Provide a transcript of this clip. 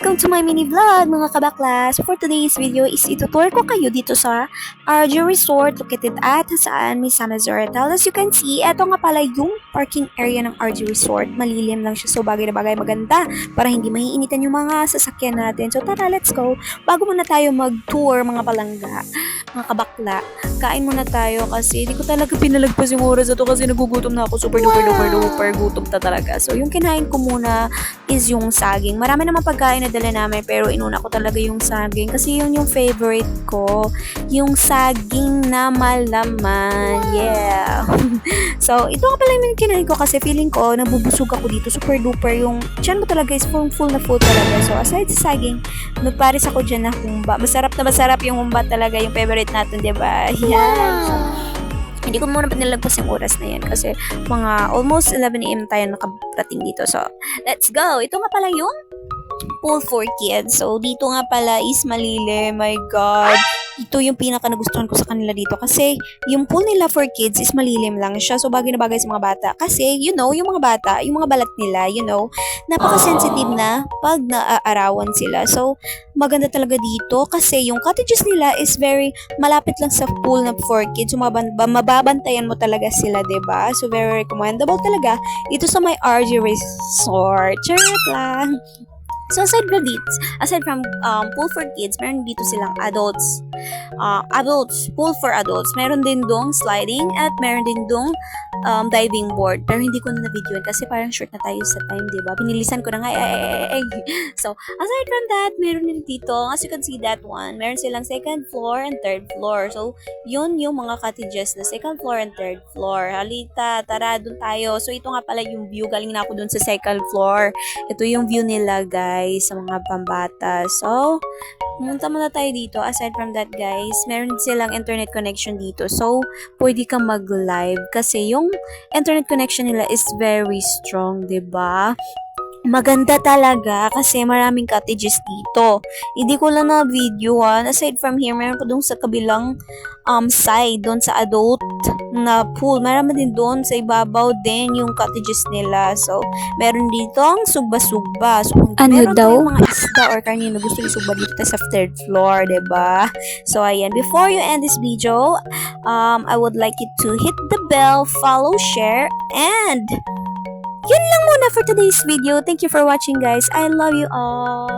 Welcome to my mini vlog mga kabaklas. For today's video is itutour ko kayo dito sa RG Resort located at saan may San Hotel. As you can see, eto nga pala yung parking area ng RG Resort. Malilim lang siya, so bagay na bagay, maganda para hindi maiinitan yung mga sasakyan natin. So tara, let's go. Bago muna tayo mag-tour mga palangga, mga kabakla, kain muna tayo kasi hindi ko talaga pinalagpas yung oras na to kasi nagugutom na ako. Super duper gutom na talaga. So yung kinain ko muna is yung saging. Marami naman pagkain na dala namin pero inuna ko talaga yung saging kasi yun yung favorite ko. Yung saging na malaman. Yeah. So ito nga pala yung kinain ko kasi feeling ko nabubusog ako dito. Super duper yung tiyan mo talaga is full na full talaga. So aside sa saging, nagpares ako dyan na humba. Masarap yung humba talaga. Yung favorite natin, diba? Yan. So, hindi ko muna pinalagpas yung oras na yan kasi mga almost 11 AM tayo nakarating dito. So, let's go! Ito nga pala yung pool for kids. So, dito nga pala is malilim. My God! Ito yung pinaka nagustuhan ko sa kanila dito kasi yung pool nila for kids is malilim lang siya. So, bagay na bagay sa mga bata. Kasi, you know, yung mga bata, yung mga balat nila, you know, napaka-sensitive na pag naaarawan sila. So, maganda talaga dito kasi yung cottages nila is very malapit lang sa pool na for kids. So, mababantayan mo talaga sila, diba? So, very recommendable talaga dito sa may RG Resort. Charot lang! So, aside from pool for kids, meron dito silang adults, pool for adults. Meron din dong sliding at meron din dong diving board. Pero hindi ko na na-videoan kasi parang short na tayo sa time, diba? Pinilisan ko na nga, So, aside from that, meron din dito, as you can see that one, meron silang second floor and third floor. So, yun yung mga cottages na second floor and third floor. Halita, tara, dun tayo. So, ito nga pala yung view. Galing na ako dun sa second floor. Ito yung view nila, guys, sa mga pambata. So, pumunta muna tayo dito. Aside from that, guys, meron silang internet connection dito. So, pwede kang mag-live kasi yung internet connection nila is very strong, 'di ba? Maganda talaga kasi maraming cottages dito. Hindi ko lang na video aside from here, meron pa doon sa kabilang side, doon sa adult na pool. Meron din doon sa ibabaw din yung cottages nila. So, meron dito ang sugba-sugba. So, meron daw mga isda or kanino gusto isugba dito sa third floor, 'di ba? So, ayan. Before you end this video, I would like you to hit the bell, follow, share, and yun lang muna for today's video. Thank you for watching, guys. I love you all.